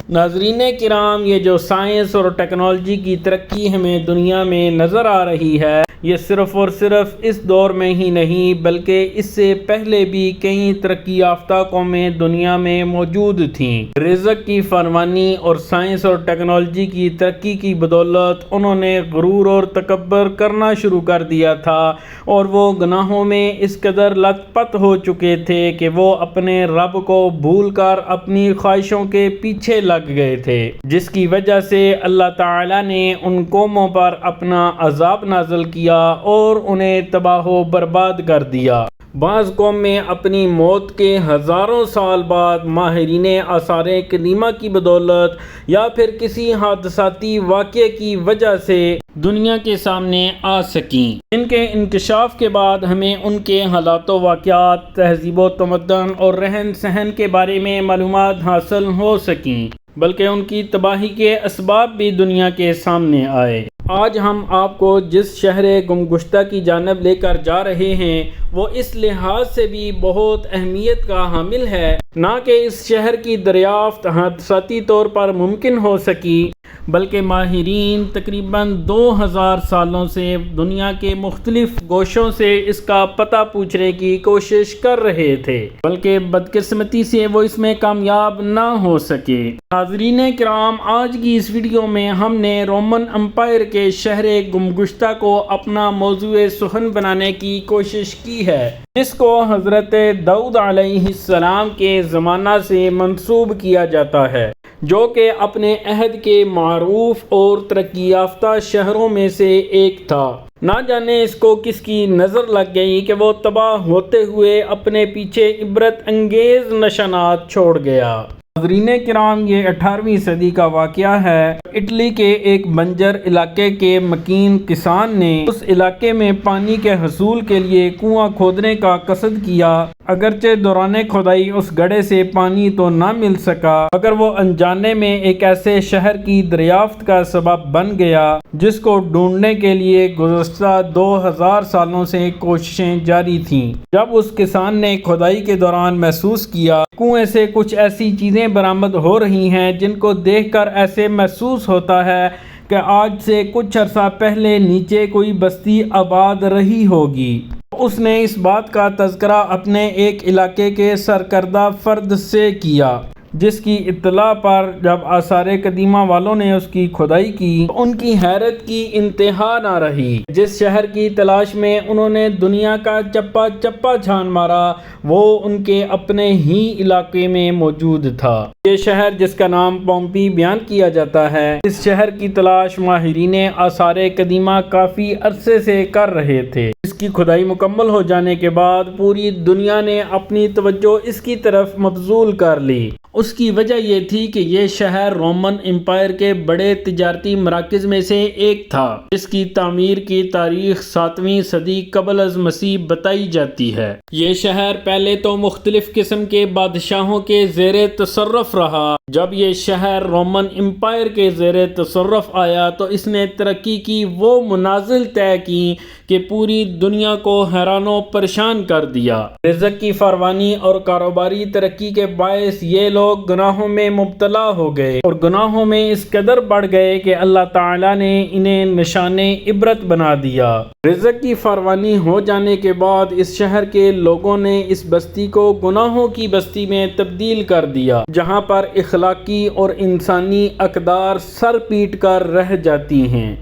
ناظرین کرام، یہ جو سائنس اور ٹیکنالوجی کی ترقی ہمیں دنیا میں نظر آ رہی ہے، یہ صرف اور صرف اس دور میں ہی نہیں بلکہ اس سے پہلے بھی کئی ترقی یافتہ قومیں دنیا میں موجود تھیں۔ رزق کی فراوانی اور سائنس اور ٹیکنالوجی کی ترقی کی بدولت انہوں نے غرور اور تکبر کرنا شروع کر دیا تھا، اور وہ گناہوں میں اس قدر لت پت ہو چکے تھے کہ وہ اپنے رب کو بھول کر اپنی خواہشوں کے پیچھے لگ گئے تھے، جس کی وجہ سے اللہ تعالیٰ نے ان قوموں پر اپنا عذاب نازل کیا اور انہیں تباہ و برباد کر دیا۔ بعض قومیں اپنی موت کے ہزاروں سال بعد ماہرین آثار قدیمہ کی بدولت یا پھر کسی حادثاتی واقعے کی وجہ سے دنیا کے سامنے آ سکیں۔ ان کے انکشاف کے بعد ہمیں ان کے حالات و واقعات، تہذیب و تمدن اور رہن سہن کے بارے میں معلومات حاصل ہو سکیں، بلکہ ان کی تباہی کے اسباب بھی دنیا کے سامنے آئے۔ آج ہم آپ کو جس شہر گمگشتہ کی جانب لے کر جا رہے ہیں، وہ اس لحاظ سے بھی بہت اہمیت کا حامل ہے، نہ کہ اس شہر کی دریافت حادثاتی طور پر ممکن ہو سکی، بلکہ ماہرین تقریباً 2000 سالوں سے دنیا کے مختلف گوشوں سے اس کا پتہ پوچھنے کی کوشش کر رہے تھے، بلکہ بدقسمتی سے وہ اس میں کامیاب نہ ہو سکے۔ ناظرین کرام، آج کی اس ویڈیو میں ہم نے رومن امپائر کے شہر گمگشتہ کو اپنا موضوع سخن بنانے کی کوشش کی ہے، جس کو حضرت داؤد علیہ السلام کے زمانہ سے منسوب کیا جاتا ہے، جو کہ اپنے عہد کے معروف اور ترقی یافتہ شہروں میں سے ایک تھا۔ نہ جانے اس کو کس کی نظر لگ گئی کہ وہ تباہ ہوتے ہوئے اپنے پیچھے عبرت انگیز نشانات چھوڑ گیا۔ ناظرین کرام، یہ 18ویں صدی کا واقعہ ہے۔ اٹلی کے ایک بنجر علاقے کے مکین کسان نے اس علاقے میں پانی کے حصول کے لیے کنواں کھودنے کا قصد کیا۔ اگرچہ دوران کھدائی اس گڑھے سے پانی تو نہ مل سکا، مگر وہ انجانے میں ایک ایسے شہر کی دریافت کا سبب بن گیا جس کو ڈھونڈنے کے لیے گزشتہ 2000 سالوں سے کوششیں جاری تھیں۔ جب اس کسان نے کھدائی کے دوران محسوس کیا کنویں سے کچھ ایسی چیزیں برآمد ہو رہی ہیں جن کو دیکھ کر ایسے محسوس ہوتا ہے کہ آج سے کچھ عرصہ پہلے نیچے کوئی بستی آباد رہی ہوگی، اس نے اس بات کا تذکرہ اپنے ایک علاقے کے سرکردہ فرد سے کیا، جس کی اطلاع پر جب آثار قدیمہ والوں نے اس کی کھدائی کی تو ان کی حیرت کی انتہا نہ رہی۔ جس شہر کی تلاش میں انہوں نے دنیا کا چپا چپا چھان مارا، وہ ان کے اپنے ہی علاقے میں موجود تھا۔ یہ شہر جس کا نام پومپی بیان کیا جاتا ہے، اس شہر کی تلاش ماہرین آثار قدیمہ کافی عرصے سے کر رہے تھے۔ اس کی کھدائی مکمل ہو جانے کے بعد پوری دنیا نے اپنی توجہ اس کی طرف مبذول کر لی۔ اس کی وجہ یہ تھی کہ یہ شہر رومن امپائر کے بڑے تجارتی مراکز میں سے ایک تھا، جس کی تعمیر کی تاریخ 7ویں صدی قبل از مسیح بتائی جاتی ہے۔ یہ شہر پہلے تو مختلف قسم کے بادشاہوں کے زیر تصرف رہا۔ جب یہ شہر رومن امپائر کے زیر تصرف آیا تو اس نے ترقی کی وہ منازل طے کی کہ پوری دنیا کو حیران و پریشان کر دیا۔ رزق کی فراوانی اور کاروباری ترقی کے باعث یہ لوگ گناہوں میں مبتلا ہو گئے اور گناہوں میں اس قدر بڑھ گئے کہ اللہ تعالیٰ نے انہیں نشان عبرت بنا دیا۔ رزق کی فراوانی ہو جانے کے بعد اس شہر کے لوگوں نے اس بستی کو گناہوں کی بستی میں تبدیل کر دیا، جہاں پر اخلاقی اور انسانی اقدار سر پیٹ کر رہ جاتی ہیں۔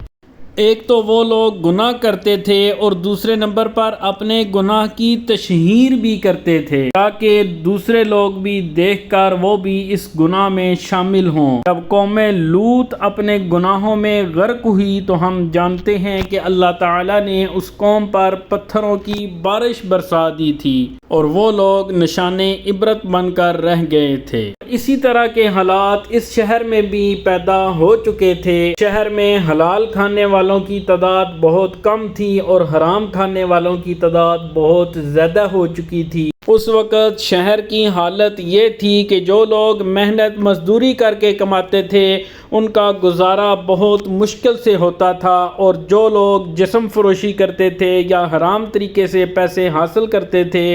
ایک تو وہ لوگ گناہ کرتے تھے اور دوسرے نمبر پر اپنے گناہ کی تشہیر بھی کرتے تھے تاکہ دوسرے لوگ بھی دیکھ کر وہ بھی اس گناہ میں شامل ہوں۔ جب قوم لوط اپنے گناہوں میں غرق ہوئی تو ہم جانتے ہیں کہ اللہ تعالیٰ نے اس قوم پر پتھروں کی بارش برسا دی تھی اور وہ لوگ نشان عبرت بن کر رہ گئے تھے۔ اسی طرح کے حالات اس شہر میں بھی پیدا ہو چکے تھے۔ شہر میں حلال کھانے والوں کی تعداد بہت کم تھی اور حرام کھانے والوں کی تعداد بہت زیادہ ہو چکی تھی۔ اس وقت شہر کی حالت یہ تھی کہ جو لوگ محنت مزدوری کر کے کماتے تھے ان کا گزارا بہت مشکل سے ہوتا تھا، اور جو لوگ جسم فروشی کرتے تھے یا حرام طریقے سے پیسے حاصل کرتے تھے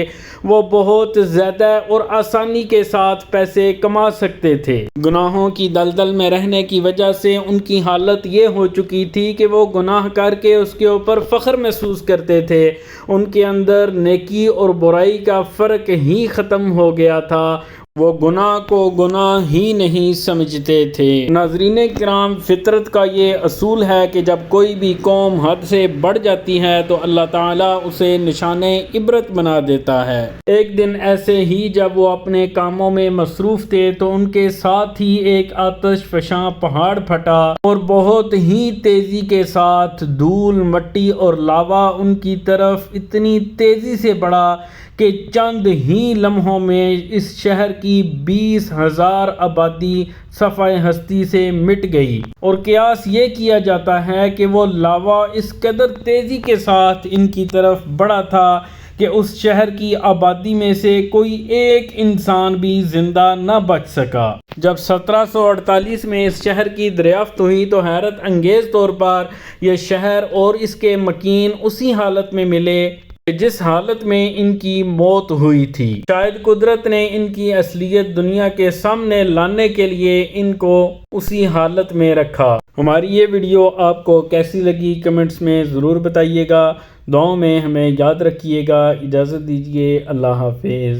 وہ بہت زیادہ اور آسانی کے ساتھ پیسے کما سکتے تھے۔ گناہوں کی دلدل میں رہنے کی وجہ سے ان کی حالت یہ ہو چکی تھی کہ وہ گناہ کر کے اس کے اوپر فخر محسوس کرتے تھے، ان کے اندر نیکی اور برائی کا فرق ہی ختم ہو گیا تھا، وہ گناہ کو گناہ ہی نہیں سمجھتے تھے۔ ناظرین کرام، فطرت کا یہ اصول ہے کہ جب کوئی بھی قوم حد سے بڑھ جاتی ہے تو اللہ تعالیٰ اسے نشان عبرت بنا دیتا ہے۔ ایک دن ایسے ہی جب وہ اپنے کاموں میں مصروف تھے تو ان کے ساتھ ہی ایک آتش فشاں پہاڑ پھٹا اور بہت ہی تیزی کے ساتھ دھول، مٹی اور لاوا ان کی طرف اتنی تیزی سے بڑھا کہ چند ہی لمحوں میں اس شہر کی 20,000 آبادی صفحہ ہستی سے مٹ گئی، اور قیاس یہ کیا جاتا ہے کہ وہ لاوا اس قدر تیزی کے ساتھ ان کی طرف بڑھا تھا کہ اس شہر کی آبادی میں سے کوئی ایک انسان بھی زندہ نہ بچ سکا۔ جب 1748 میں اس شہر کی دریافت ہوئی تو حیرت انگیز طور پر یہ شہر اور اس کے مکین اسی حالت میں ملے جس حالت میں ان کی موت ہوئی تھی۔ شاید قدرت نے ان کی اصلیت دنیا کے سامنے لانے کے لیے ان کو اسی حالت میں رکھا۔ ہماری یہ ویڈیو آپ کو کیسی لگی کمنٹس میں ضرور بتائیے گا، دعاؤں میں ہمیں یاد رکھیے گا۔ اجازت دیجیے، اللہ حافظ۔